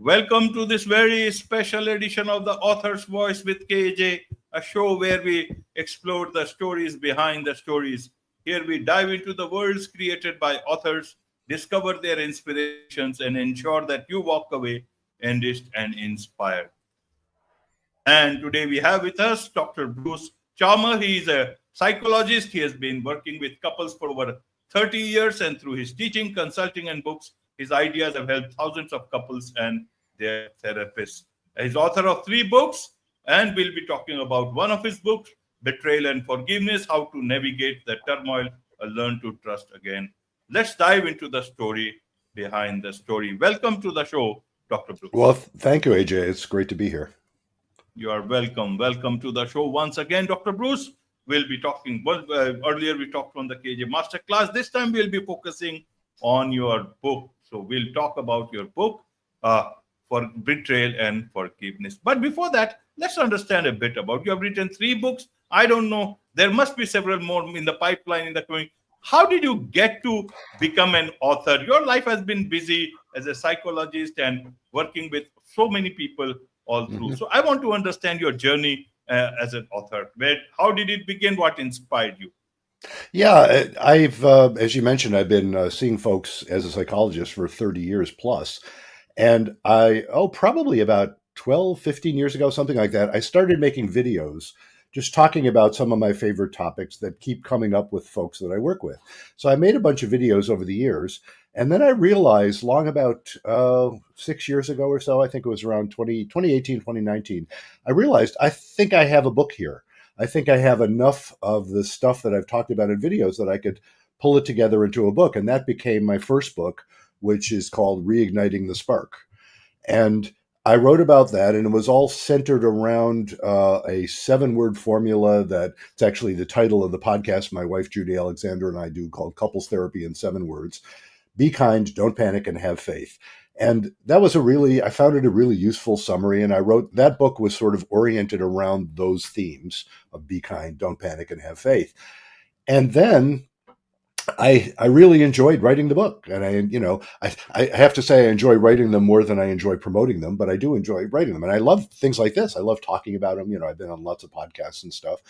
Welcome to this very special edition of The Author's Voice with KAJ, a show where we explore the stories behind the stories. Here we dive into the worlds created by authors, discover their inspirations, and ensure that you walk away enriched and inspired. And today we have with us Dr. Bruce Chalmer. He is a psychologist. He has been working with couples for over 30 years, and through his teaching, consulting, and books, his ideas have helped thousands of couples and their therapists. He's author of 3 books, and we'll be talking about one of his books, Betrayal and Forgiveness, How to Navigate the Turmoil or Learn to Trust Again. Let's dive into the story behind the story. Welcome to the show, Dr. Bruce. Well, thank you, AJ. It's great to be here. You are welcome. Welcome to the show once again, Dr. Bruce. We'll be talking, earlier we talked on the KJ Masterclass. This time we'll be focusing on your book. So we'll talk about your book, for Betrayal and Forgiveness. But before that, let's understand a bit about you. Have written 3 books. I don't know. There must be several more in the pipeline in the coming. How did you get to become an author? Your life has been busy as a psychologist and working with so many people all through. So I want to understand your journey as an author. How did it begin? What inspired you? Yeah, I've, as you mentioned, I've been seeing folks as a psychologist for 30 years plus. And probably about 12, 15 years ago, something like that, I started making videos just talking about some of my favorite topics that keep coming up with folks that I work with. So I made a bunch of videos over the years. And then I realized about 6 years ago or so, I think it was around 2018, 2019, I realized I think I have a book here. I think I have enough of the stuff that I've talked about in videos that I could pull it together into a book. And that became my first book, which is called Reigniting the Spark. And I wrote about that, and it was all centered around a 7-word formula that it's actually the title of the podcast my wife, Judy Alexander, and I do called Couples Therapy in 7 Words. Be kind, don't panic, and have faith. And that was I found it a really useful summary. And I wrote, that book was sort of oriented around those themes of be kind, don't panic, and have faith. And then I really enjoyed writing the book. And I have to say I enjoy writing them more than I enjoy promoting them, but I do enjoy writing them. And I love things like this. I love talking about them. I've been on lots of podcasts and stuff.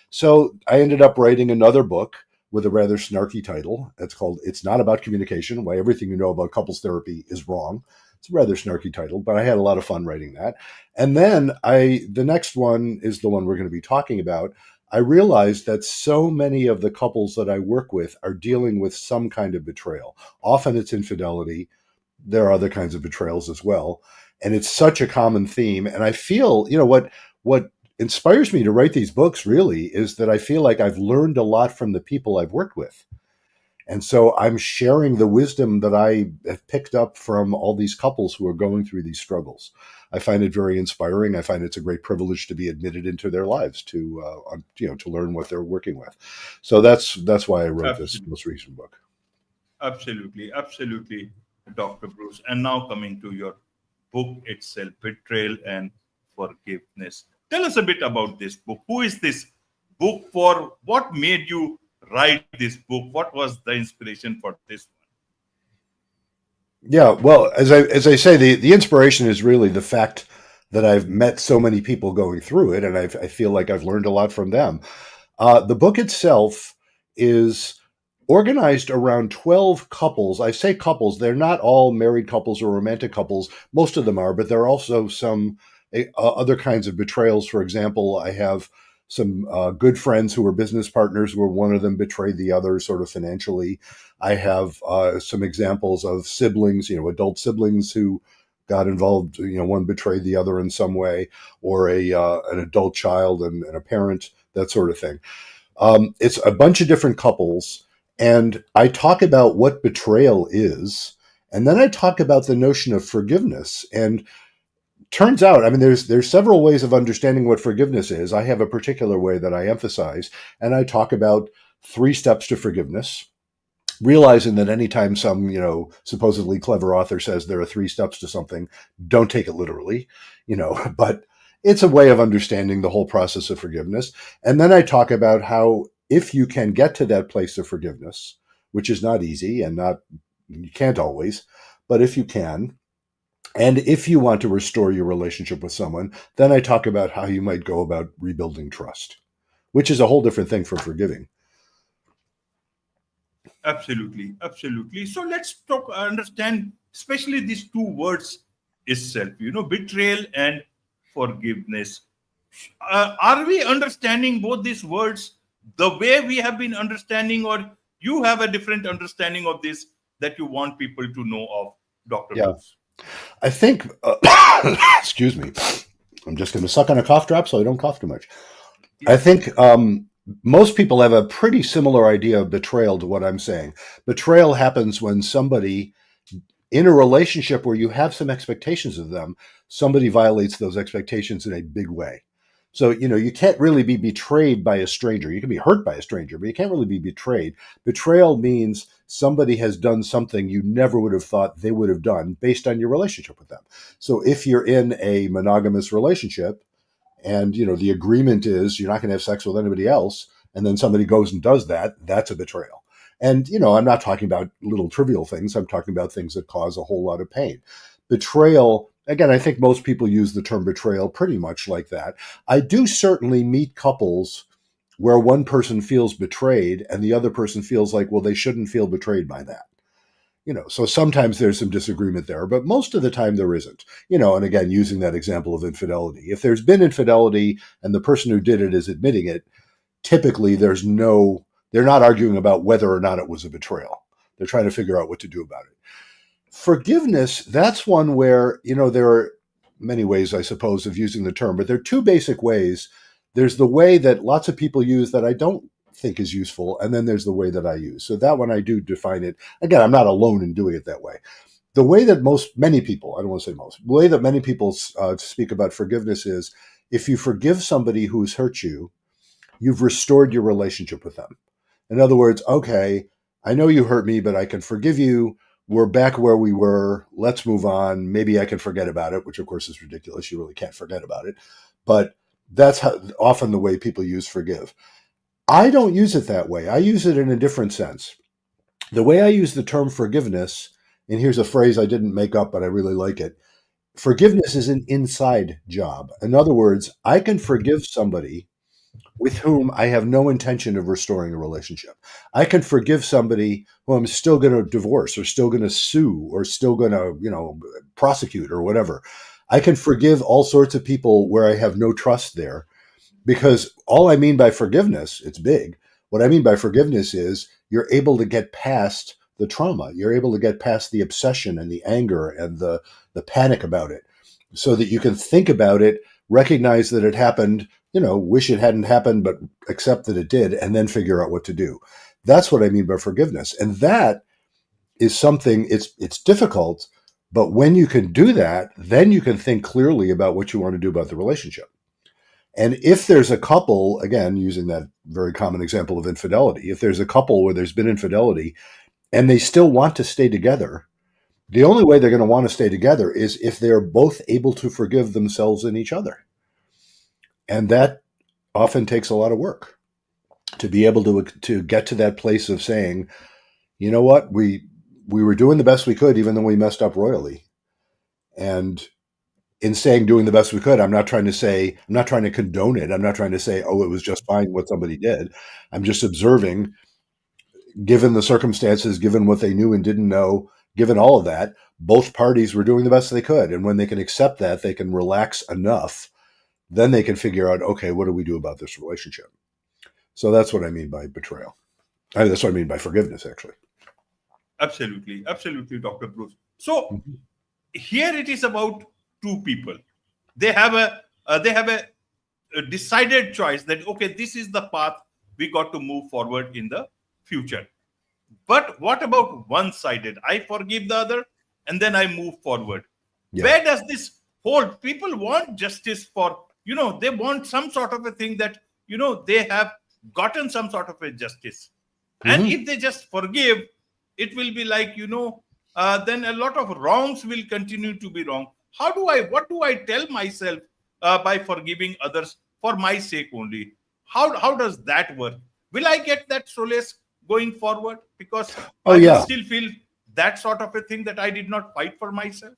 So I ended up writing another book with a rather snarky title. It's called It's Not About Communication, Why Everything You Know About Couples Therapy is Wrong. It's a rather snarky title, but I had a lot of fun writing that. And then the next one is the one we're going to be talking about. I realized that so many of the couples that I work with are dealing with some kind of betrayal. Often it's infidelity. There are other kinds of betrayals as well. And it's such a common theme. And I feel, what inspires me to write these books really is that I feel like I've learned a lot from the people I've worked with. And so I'm sharing the wisdom that I have picked up from all these couples who are going through these struggles. I find it very inspiring. I find it's a great privilege to be admitted into their lives to learn what they're working with. So that's why I wrote this most recent book. Absolutely, Dr. Bruce. And now coming to your book itself, Betrayal and Forgiveness. Tell us a bit about this book. Who is this book for? What made you write this book? What was the inspiration for this one? Yeah, well, as I say, the inspiration is really the fact that I've met so many people going through it, and I feel like I've learned a lot from them. The book itself is organized around 12 couples. I say couples, they're not all married couples or romantic couples. Most of them are, but there are also some other kinds of betrayals. For example, I have some good friends who were business partners where one of them betrayed the other sort of financially. I have some examples of siblings, adult siblings who got involved, one betrayed the other in some way, or an adult child and a parent, that sort of thing. It's a bunch of different couples, and I talk about what betrayal is, and then I talk about the notion of forgiveness. And turns out, there's several ways of understanding what forgiveness is. I have a particular way that I emphasize, and I talk about 3 steps to forgiveness, realizing that anytime some, supposedly clever author says there are 3 steps to something, don't take it literally, but it's a way of understanding the whole process of forgiveness. And then I talk about how if you can get to that place of forgiveness, which is not easy and you can't always, but if you can, And if you want to restore your relationship with someone, then I talk about how you might go about rebuilding trust, which is a whole different thing from forgiving. Absolutely, absolutely. So let's talk, understand, especially these two words itself, betrayal and forgiveness. Are we understanding both these words the way we have been understanding, or you have a different understanding of this that you want people to know of, Dr. Yeah. Bruce? I think, excuse me, I'm just going to suck on a cough drop so I don't cough too much. I Yes. think most people have a pretty similar idea of betrayal to what I'm saying. Betrayal happens when somebody in a relationship where you have some expectations of them, somebody violates those expectations in a big way. So, you can't really be betrayed by a stranger. You can be hurt by a stranger, but you can't really be betrayed. Betrayal means somebody has done something you never would have thought they would have done based on your relationship with them. So, if you're in a monogamous relationship, and the agreement is you're not going to have sex with anybody else, and then somebody goes and does that, that's a betrayal. And I'm not talking about little trivial things. I'm talking about things that cause a whole lot of pain. Betrayal, again, I think most people use the term betrayal pretty much like that. I do certainly meet couples where one person feels betrayed and the other person feels like, well, they shouldn't feel betrayed by that. So sometimes there's some disagreement there, but most of the time there isn't. And again, using that example of infidelity, if there's been infidelity and the person who did it is admitting it, typically they're not arguing about whether or not it was a betrayal. They're trying to figure out what to do about it. Forgiveness, that's one where, there are many ways, I suppose, of using the term, but there are two basic ways. There's the way that lots of people use that I don't think is useful, and then there's the way that I use. So that one I do define it. Again, I'm not alone in doing it that way. The way that many people, I don't want to say most, the way that many people speak about forgiveness is if you forgive somebody who's hurt you, you've restored your relationship with them. In other words, okay, I know you hurt me, but I can forgive you. We're back where we were. Let's move on. Maybe I can forget about it, which of course is ridiculous. You really can't forget about it. But that's often the way people use forgive. I don't use it that way. I use it in a different sense. The way I use the term forgiveness, and here's a phrase I didn't make up, but I really like it. Forgiveness is an inside job. In other words, I can forgive somebody with whom I have no intention of restoring a relationship. I can forgive somebody who I'm still going to divorce or still going to sue or still going to, prosecute or whatever. I can forgive all sorts of people where I have no trust there, because all I mean by forgiveness, it's big. What I mean by forgiveness is you're able to get past the trauma. You're able to get past the obsession and the anger and the panic about it, so that you can think about it, recognize that it happened, wish it hadn't happened, but accept that it did, and then figure out what to do. That's what I mean by forgiveness. And that is something, it's difficult, but when you can do that, then you can think clearly about what you want to do about the relationship. And if there's a couple, again, using that very common example of infidelity, if there's a couple where there's been infidelity and they still want to stay together, the only way they're going to want to stay together is if they're both able to forgive themselves and each other. And that often takes a lot of work to be able to get to that place of saying, you know what, we were doing the best we could, even though we messed up royally. And in saying doing the best we could, I'm not trying to condone it. I'm not trying to say, oh, it was just fine what somebody did. I'm just observing, given the circumstances, given what they knew and didn't know, given all of that, both parties were doing the best they could. And when they can accept that, they can relax enough, then they can figure out, okay, what do we do about this relationship? So that's what I mean by betrayal. That's what I mean by forgiveness, actually. Absolutely, absolutely, Dr. Bruce. So Mhm. here it is about two people. They have a decided choice that, okay, this is the path we got to move forward in the future. But what about one sided? I forgive the other and then I move forward. Yeah. Where does this hold? People want justice for, they want some sort of a thing that, they have gotten some sort of a justice. And Hmm. if they just forgive, it will be like, then a lot of wrongs will continue to be wrong. What do I tell myself by forgiving others for my sake only? How does that work? Will I get that solace going forward? Because Oh, I will yeah. still feel that sort of a thing that I did not fight for myself.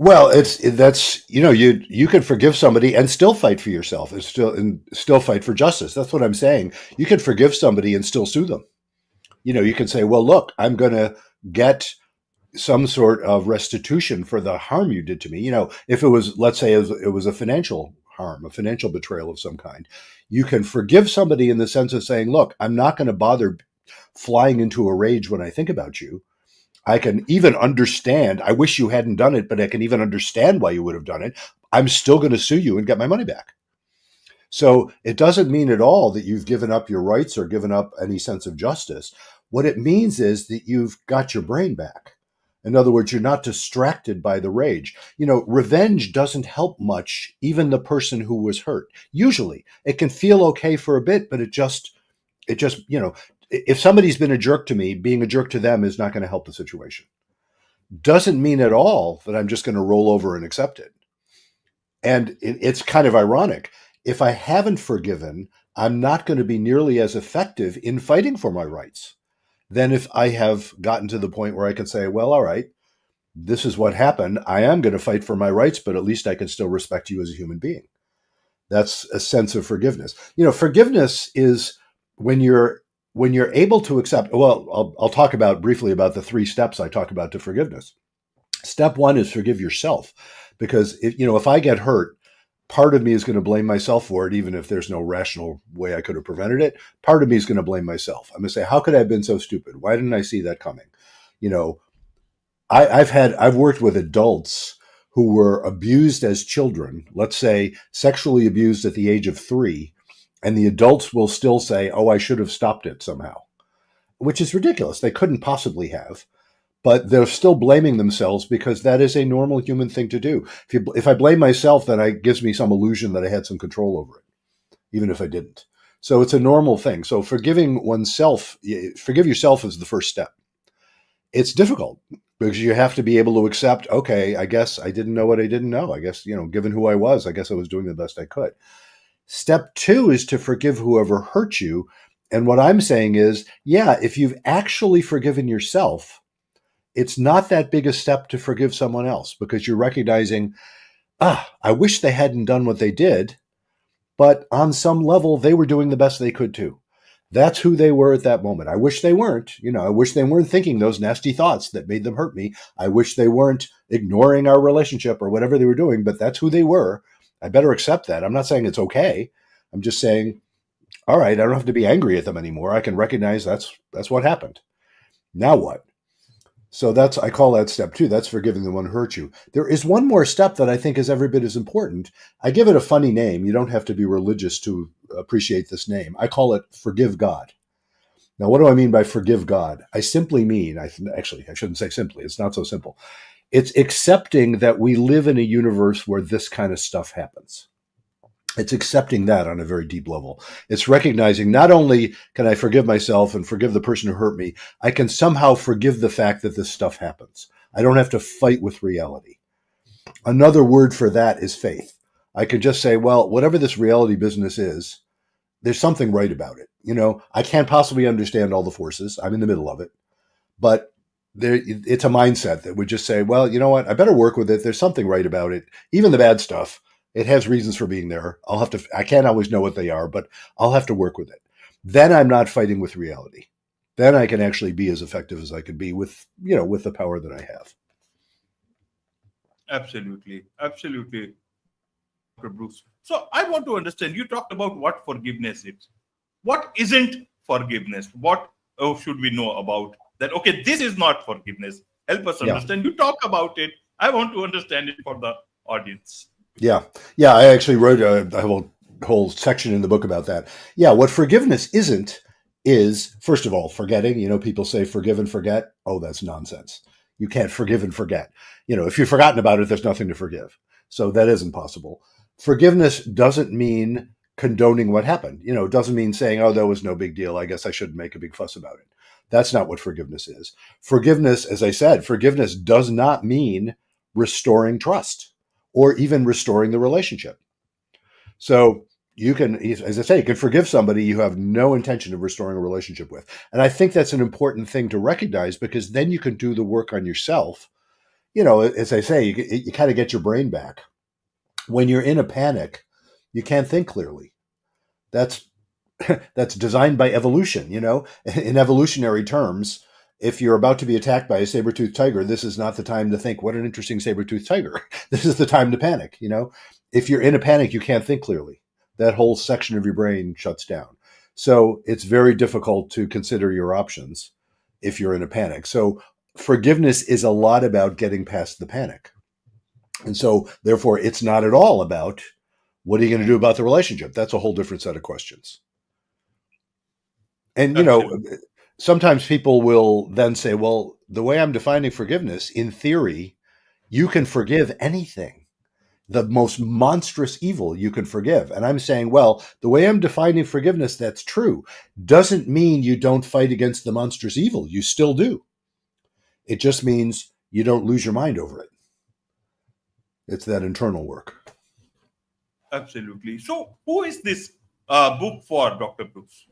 Well, that's you can forgive somebody and still fight for yourself and still fight for justice. That's what I'm saying. You can forgive somebody and still sue them. You can say, well, look, I'm going to get some sort of restitution for the harm you did to me. If it was, let's say, it was a financial harm, a financial betrayal of some kind, you can forgive somebody in the sense of saying, look, I'm not going to bother flying into a rage when I think about you. I can even understand. I wish you hadn't done it, but I can even understand why you would have done it. I'm still going to sue you and get my money back. So it doesn't mean at all that you've given up your rights or given up any sense of justice. What it means is that you've got your brain back. In other words, you're not distracted by the rage. Revenge doesn't help much, even the person who was hurt. Usually, it can feel okay for a bit, but if somebody's been a jerk to me, being a jerk to them is not going to help the situation. Doesn't mean at all that I'm just going to roll over and accept it. And it's kind of ironic. If I haven't forgiven, I'm not going to be nearly as effective in fighting for my rights than if I have gotten to the point where I can say, well, all right, this is what happened. I am going to fight for my rights, but at least I can still respect you as a human being. That's a sense of forgiveness. Forgiveness is when you're able to accept. Well, I'll talk briefly about the 3 steps I talk about to forgiveness. Step 1 is forgive yourself, because if I get hurt, part of me is going to blame myself for it, even if there's no rational way I could have prevented it. Part of me is going to blame myself. I'm going to say, how could I have been so stupid? Why didn't I see that coming? I've worked with adults who were abused as children, let's say sexually abused at the age of 3, and the adults will still say, oh, I should have stopped it somehow, which is ridiculous. They couldn't possibly have, but they're still blaming themselves because that is a normal human thing to do. If I blame myself, then it gives me some illusion that I had some control over it, even if I didn't. So it's a normal thing. So forgiving oneself, forgive yourself is the first step. It's difficult because you have to be able to accept, okay, I guess I didn't know what I didn't know. I guess, given who I was, I guess I was doing the best I could. Step 2 is to forgive whoever hurt you. And what I'm saying is, yeah, if you've actually forgiven yourself, it's not that big a step to forgive someone else, because you're recognizing, I wish they hadn't done what they did, but on some level, they were doing the best they could too. That's who they were at that moment. I wish they weren't. I wish they weren't thinking those nasty thoughts that made them hurt me. I wish they weren't ignoring our relationship or whatever they were doing, but that's who they were. I better accept that. I'm not saying it's okay. I'm just saying, all right, I don't have to be angry at them anymore. I can recognize that's what happened. Now what? So I call that step 2. That's forgiving the one who hurt you. There is one more step that I think is every bit as important. I give it a funny name. You don't have to be religious to appreciate this name. I call it forgive God. Now, what do I mean by forgive God? I simply mean, I shouldn't say simply. It's not so simple. It's accepting that we live in a universe where this kind of stuff happens. It's accepting that on a very deep level. It's recognizing not only can I forgive myself and forgive the person who hurt me, I can somehow forgive the fact that this stuff happens. I don't have to fight with reality. Another word for that is faith. I can just say, well, whatever this reality business is, there's something right about it. I can't possibly understand all the forces. I'm in the middle of it. But it's a mindset that would just say, well, you know what? I better work with it. There's something right about it. Even the bad stuff, it has reasons for being there. I can't always know what they are, but I'll have to work with it. Then I'm not fighting with reality. Then I can actually be as effective as I could be with the power that I have. Absolutely. Absolutely, Dr. Bruce. So I want to understand, you talked about what forgiveness is. What isn't forgiveness? What should we know about that? Okay, this is not forgiveness. Help us Yeah. understand. You talk about it. I want to understand it for the audience. Yeah. I actually wrote a whole section in the book about that. Yeah, what forgiveness isn't is, first of all, forgetting. People say forgive and forget. Oh, that's nonsense. You can't forgive and forget. If you've forgotten about it, there's nothing to forgive. So that isn't possible. Forgiveness doesn't mean condoning what happened. It doesn't mean saying, oh, that was no big deal. I guess I shouldn't make a big fuss about it. That's not what forgiveness is. Forgiveness, as I said, forgiveness does not mean restoring trust or even restoring the relationship. So you can, as I say, you can forgive somebody you have no intention of restoring a relationship with. And I think that's an important thing to recognize, because then you can do the work on yourself as I say, you kind of get your brain back. When you're in a panic, you can't think clearly. That's that's designed by evolution. In evolutionary terms, if you're about to be attacked by a saber-toothed tiger, this is not the time to think, what an interesting saber-toothed tiger. This is the time to panic. If you're in a panic, you can't think clearly. That whole section of your brain shuts down. So it's very difficult to consider your options if you're in a panic. So forgiveness is a lot about getting past the panic. And so therefore it's not at all about what are you going to do about the relationship? That's a whole different set of questions. And, Absolutely. sometimes people will then say, well, the way I'm defining forgiveness, in theory, you can forgive anything, the most monstrous evil you can forgive. And I'm saying, well, the way I'm defining forgiveness, that's true, doesn't mean you don't fight against the monstrous evil. You still do. It just means you don't lose your mind over it. It's that internal work. Absolutely. So, who is this book for, Dr. Bruce?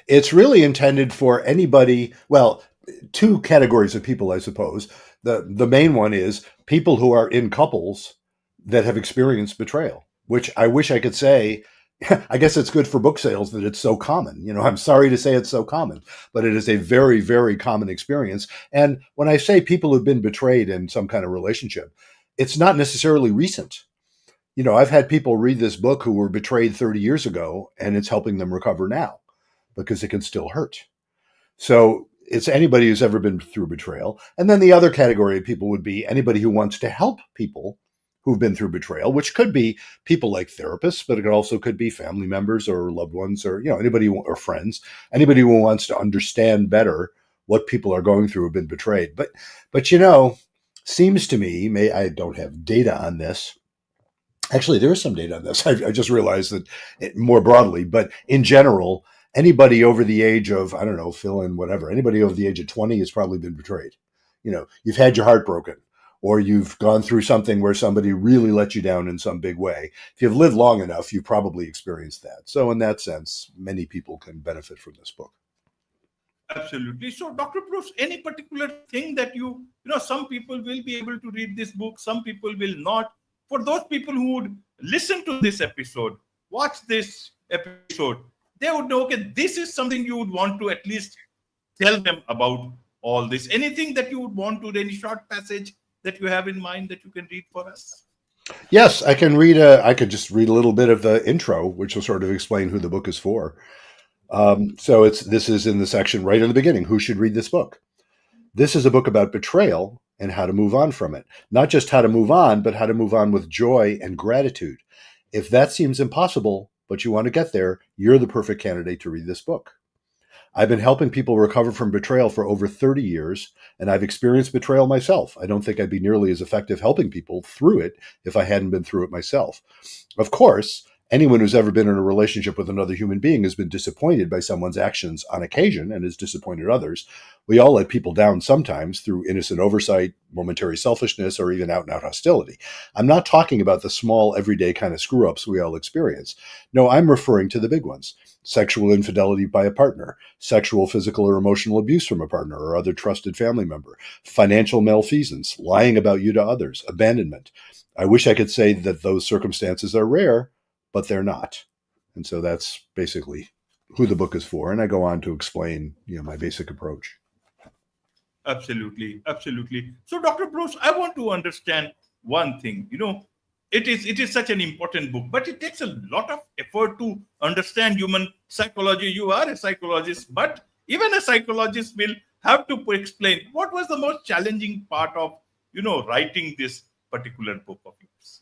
It's really intended for anybody, well, two categories of people, I suppose. The main one is people who are in couples that have experienced betrayal, which I wish I could say, I guess it's good for book sales that it's so common. I'm sorry to say it's so common, but it is a very, very common experience. And when I say people who've been betrayed in some kind of relationship, it's not necessarily recent. I've had people read this book who were betrayed 30 years ago, and it's helping them recover now because it can still hurt. So it's anybody who's ever been through betrayal. And then the other category of people would be anybody who wants to help people who've been through betrayal, which could be people like therapists, but it also could be family members or loved ones or, anybody or friends, anybody who wants to understand better what people are going through who've been betrayed. But seems to me, I don't have data on this. Actually, there is some data on this. I just realized that more broadly, but in general, anybody over the age of, I don't know, fill in whatever, anybody over the age of 20 has probably been betrayed. You've had your heart broken, or you've gone through something where somebody really let you down in some big way. If you've lived long enough, you've probably experienced that. So in that sense, many people can benefit from this book. Absolutely. So, Dr. Bruce, any particular thing that some people will be able to read this book, some people will not. For those people who would listen to this episode, watch this episode, they would know, okay, this is something you would want to at least tell them about all this. Anything that you would want to, any short passage that you have in mind that you can read for us? Yes, I can I could just read a little bit of the intro, which will sort of explain who the book is for. So this is in the section right in the beginning. Who should read this book? This is a book about betrayal and how to move on from it. Not just how to move on, but how to move on with joy and gratitude. If that seems impossible, but you want to get there, you're the perfect candidate to read this book. I've been helping people recover from betrayal for over 30 years, and I've experienced betrayal myself. I don't think I'd be nearly as effective helping people through it if I hadn't been through it myself. Of course, anyone who's ever been in a relationship with another human being has been disappointed by someone's actions on occasion and has disappointed others. We all let people down sometimes through innocent oversight, momentary selfishness, or even out-and-out hostility. I'm not talking about the small, everyday kind of screw-ups we all experience. No, I'm referring to the big ones. Sexual infidelity by a partner, sexual, physical, or emotional abuse from a partner or other trusted family member, financial malfeasance, lying about you to others, abandonment. I wish I could say that those circumstances are rare, but they're not. And so that's basically who the book is for. And I go on to explain, my basic approach. Absolutely. Absolutely. So, Dr. Bruce, I want to understand one thing. It is such an important book, but it takes a lot of effort to understand human psychology. You are a psychologist, but even a psychologist will have to explain what was the most challenging part of writing this particular book of yours.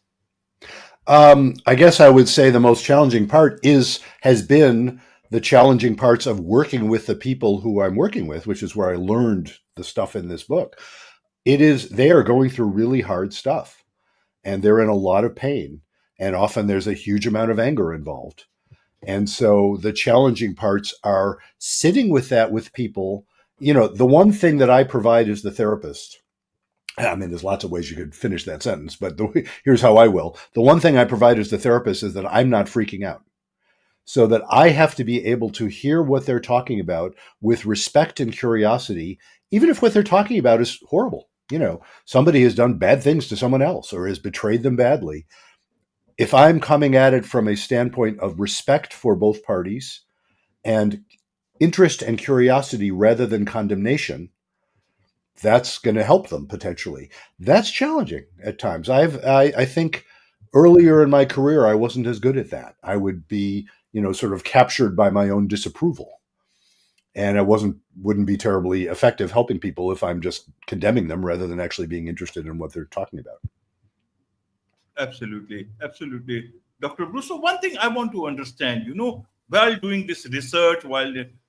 I guess I would say the most challenging part has been the challenging parts of working with the people who I'm working with, which is where I learned the stuff in this book. They are going through really hard stuff, and they're in a lot of pain, and often there's a huge amount of anger involved. And so the challenging parts are sitting with that with people. The one thing that I provide as the therapist, I mean, there's lots of ways you could finish that sentence, but here's how I will. The one thing I provide as the therapist is that I'm not freaking out. So that I have to be able to hear what they're talking about with respect and curiosity, even if what they're talking about is horrible. Somebody has done bad things to someone else or has betrayed them badly. If I'm coming at it from a standpoint of respect for both parties and interest and curiosity rather than condemnation, that's going to help them potentially. That's challenging at times. I think earlier in my career I wasn't as good at that. I would be, sort of captured by my own disapproval. And I wouldn't be terribly effective helping people if I'm just condemning them rather than actually being interested in what they're talking about. Absolutely, absolutely, Dr. Bruce. So one thing I want to understand, while doing this research,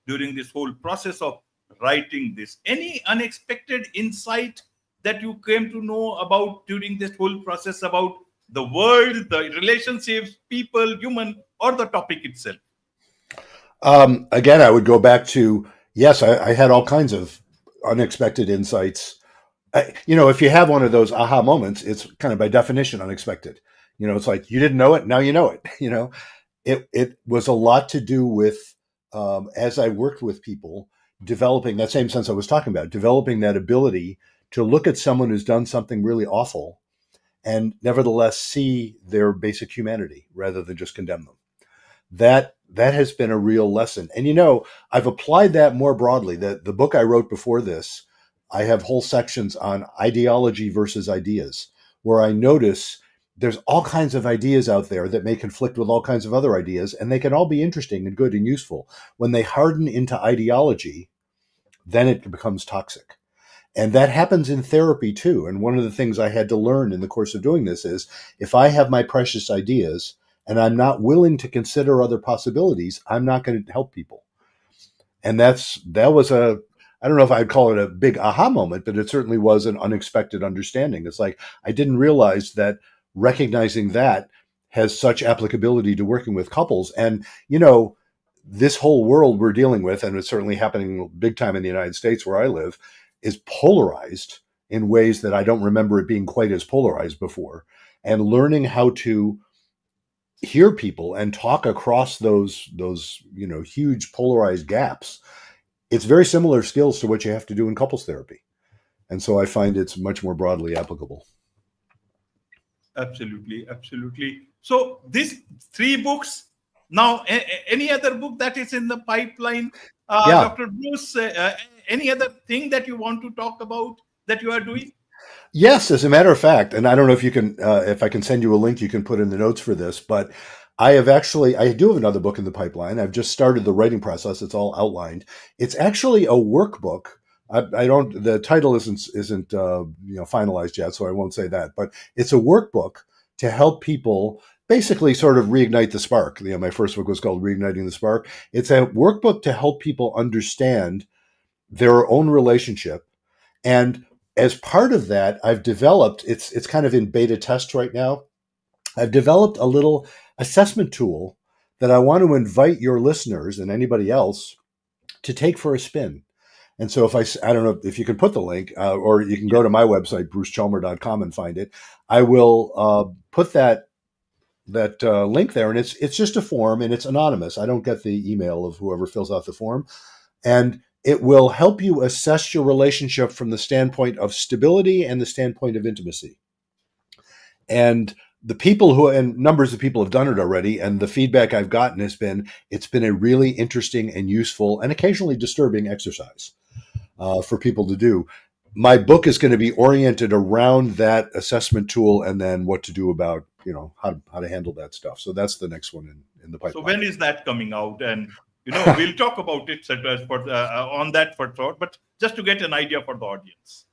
during this whole process of writing this, any unexpected insight that you came to know about during this whole process about the world, the relationships, people, human, or the topic itself? Again, I would go back to yes, I had all kinds of unexpected insights. If you have one of those aha moments, it's kind of by definition unexpected. It's like you didn't know it, now you know it. It was a lot to do with as I worked with people, developing that same sense I was talking about, developing that ability to look at someone who's done something really awful and nevertheless see their basic humanity rather than just condemn them. That has been a real lesson. And I've applied that more broadly. The book I wrote before this, I have whole sections on ideology versus ideas, where I notice there's all kinds of ideas out there that may conflict with all kinds of other ideas, and they can all be interesting and good and useful. When they harden into ideology, then it becomes toxic. And that happens in therapy too. And one of the things I had to learn in the course of doing this is if I have my precious ideas and I'm not willing to consider other possibilities, I'm not going to help people. And that was I don't know if I'd call it a big aha moment, but it certainly was an unexpected understanding. It's like I didn't realize that recognizing that has such applicability to working with couples. And, this whole world we're dealing with, and it's certainly happening big time in the United States where I live, is polarized in ways that I don't remember it being quite as polarized before. And learning how to hear people and talk across those huge polarized gaps, it's very similar skills to what you have to do in couples therapy. And so I find it's much more broadly applicable. Absolutely, absolutely. So these three books. Now, any other book that is in the pipeline, Yeah. Dr. Bruce? Any other thing that you want to talk about that you are doing? Yes, as a matter of fact, and I don't know if you can, if I can send you a link, you can put in the notes for this. But I do have another book in the pipeline. I've just started the writing process. It's all outlined. It's actually a workbook. I don't. The title isn't finalized yet, so I won't say that. But it's a workbook to help people basically sort of reignite the spark. My first book was called Reigniting the Spark. It's a workbook to help people understand their own relationship. And as part of that, I've developed, it's kind of in beta test right now. I've developed a little assessment tool that I want to invite your listeners and anybody else to take for a spin. And so I don't know if you can put the link, or you can go to my website, brucechalmer.com, and find it. I will put that link there, and it's just a form, and it's anonymous. I don't get the email of whoever fills out the form. And it will help you assess your relationship from the standpoint of stability and the standpoint of intimacy. And numbers of people have done it already. And the feedback I've gotten it's been a really interesting and useful and occasionally disturbing exercise for people to do. My book is going to be oriented around that assessment tool and then what to do about, how to handle that stuff. So that's the next one in the pipeline. So when is that coming out? And we'll talk about it on that for thought, but just to get an idea for the audience.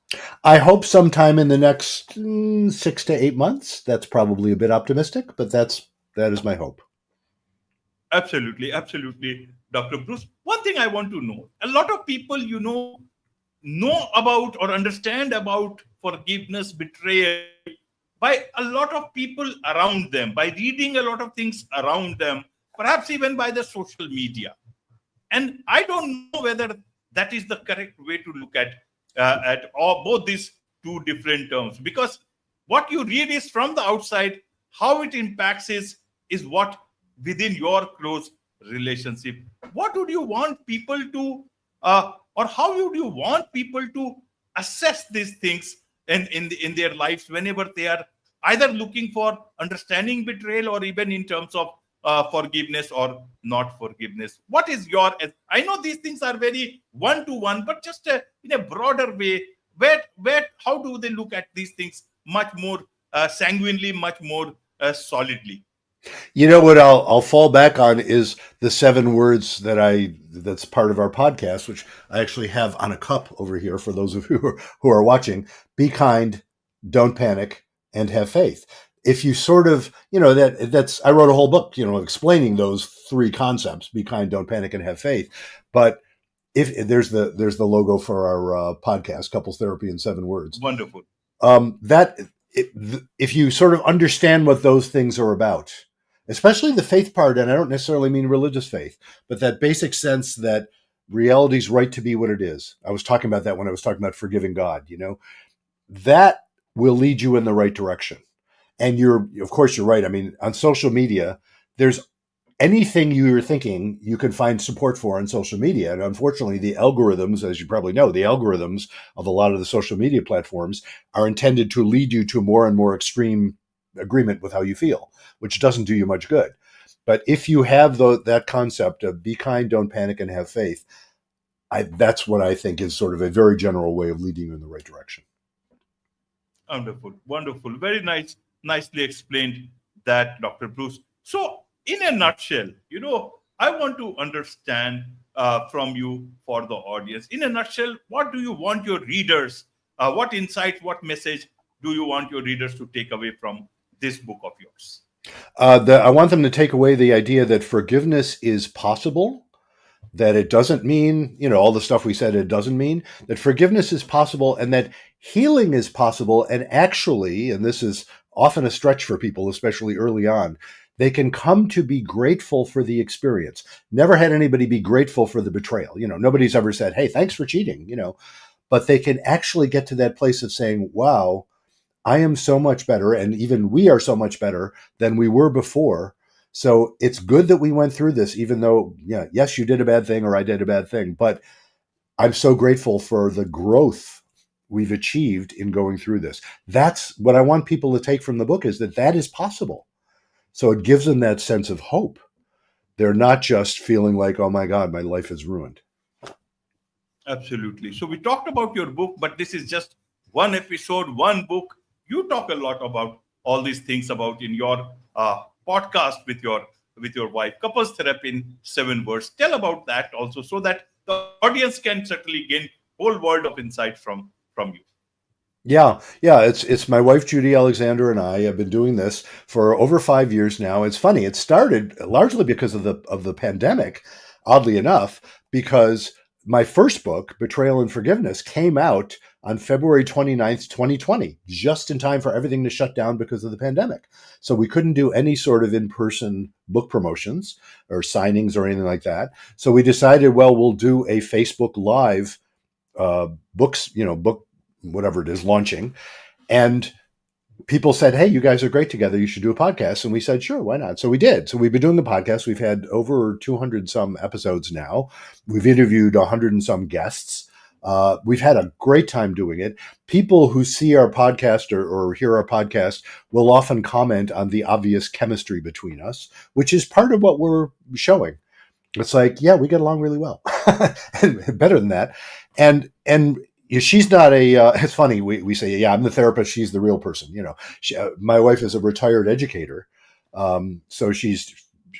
I hope sometime in the next 6 to 8 months. That's probably a bit optimistic, but that is my hope. Absolutely, absolutely, Dr. Bruce. One thing I want to know: a lot of people, know about or understand about forgiveness, betrayal by a lot of people around them, by reading a lot of things around them, perhaps even by the social media. And I don't know whether that is the correct way to look at all, both these two different terms, because what you read is from the outside. How it impacts is what within your close relationship. What would you want people to, or how would you want people to assess these things in their lives whenever they are either looking for understanding betrayal or even in terms of forgiveness or not forgiveness? What is your? I know these things are very one to one, but just in a broader way, where how do they look at these things much more sanguinely, much more solidly? You know what I'll fall back on is the 7 words that's part of our podcast, which I actually have on a cup over here for those of you who are watching. Be kind, don't panic, and have faith. If you sort of, that's I wrote a whole book, explaining those 3 concepts: be kind, don't panic, and have faith. But if there's the logo for our podcast, Couples Therapy in 7 words. Wonderful. That if you sort of understand what those things are about, especially the faith part, and I don't necessarily mean religious faith, but that basic sense that reality's right to be what it is. I was talking about that when I was talking about forgiving God, that will lead you in the right direction. And of course you're right. I mean, on social media, there's anything you're thinking you can find support for on social media. And unfortunately, the algorithms, as you probably know, the algorithms of a lot of the social media platforms are intended to lead you to more and more extreme agreement with how you feel, which doesn't do you much good. But if you have that concept of be kind, don't panic, and have faith, that's what I think is sort of a very general way of leading you in the right direction. Wonderful, wonderful. Very nice, nicely explained that, Dr. Bruce. So, in a nutshell, I want to understand from you for the audience. In a nutshell, what do you want your readers, what insight, what message do you want your readers to take away from this book of yours? I want them to take away the idea that forgiveness is possible, that it doesn't mean, all the stuff we said it doesn't mean, that forgiveness is possible and that healing is possible. And actually, and this is often a stretch for people, especially early on, they can come to be grateful for the experience. Never had anybody be grateful for the betrayal. Nobody's ever said, hey, thanks for cheating, but they can actually get to that place of saying, wow, I am so much better. And even we are so much better than we were before. So it's good that we went through this, even though, yes, you did a bad thing or I did a bad thing, but I'm so grateful for the growth we've achieved in going through this. That's what I want people to take from the book, is that is possible. So it gives them that sense of hope. They're not just feeling like, oh my God, my life is ruined. Absolutely. So we talked about your book, but this is just one episode, one book. You talk a lot about all these things about in your podcast with your wife, Couples Therapy in 7 words. Tell about that also, so that the audience can certainly gain whole world of insight from you. Yeah. It's my wife, Judy Alexander, and I have been doing this for over 5 years now. It's funny. It started largely because of the pandemic, oddly enough, because my first book, Betrayal and Forgiveness, came out on February 29th, 2020, just in time for everything to shut down because of the pandemic. So we couldn't do any sort of in-person book promotions or signings or anything like that. So we decided, well, we'll do a Facebook Live book, whatever it is, launching. And people said, hey, you guys are great together. You should do a podcast. And we said, sure, why not? So we did. So we've been doing the podcast. We've had over 200 some episodes now. We've interviewed 100 and some guests. We've had a great time doing it. People who see our podcast or hear our podcast will often comment on the obvious chemistry between us, which is part of what we're showing. It's like, yeah, we get along really well, and better than that. And she's not it's funny. We say, yeah, I'm the therapist. She's the real person. My wife is a retired educator. So she's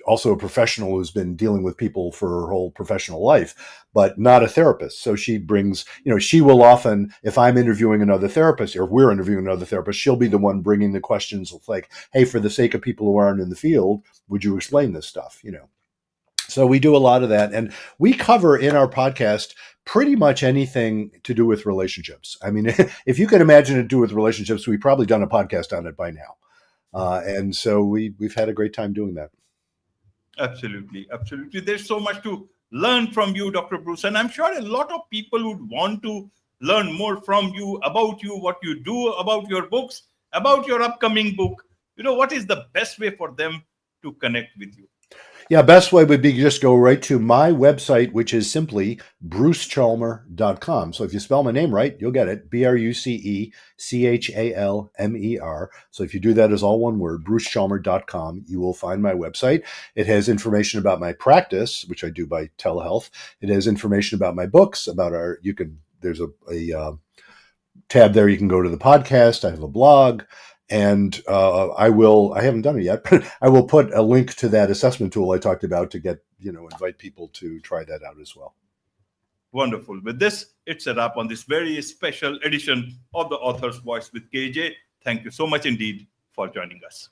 also a professional who's been dealing with people for her whole professional life, but not a therapist. So she brings, she will often, if I'm interviewing another therapist or if we're interviewing another therapist, she'll be the one bringing the questions like, hey, for the sake of people who aren't in the field, would you explain this stuff? So we do a lot of that. And we cover in our podcast pretty much anything to do with relationships. I mean, if you can imagine it to do with relationships, we've probably done a podcast on it by now. And so we've had a great time doing that. Absolutely. Absolutely. There's so much to learn from you, Dr. Bruce. And I'm sure a lot of people would want to learn more from you, about you, what you do, about your books, about your upcoming book. What is the best way for them to connect with you? Yeah, best way would be just go right to my website, which is simply brucechalmer.com. So if you spell my name right, you'll get it. BruceChalmer. So if you do that as all one word, brucechalmer.com, you will find my website. It has information about my practice, which I do by telehealth. It has information about my books, about there's a tab there. You can go to the podcast. I have a blog. And I haven't done it yet, but I will put a link to that assessment tool I talked about to invite people to try that out as well. Wonderful. With this, it's a wrap on this very special edition of the Author's Voice with KJ. Thank you so much indeed for joining us.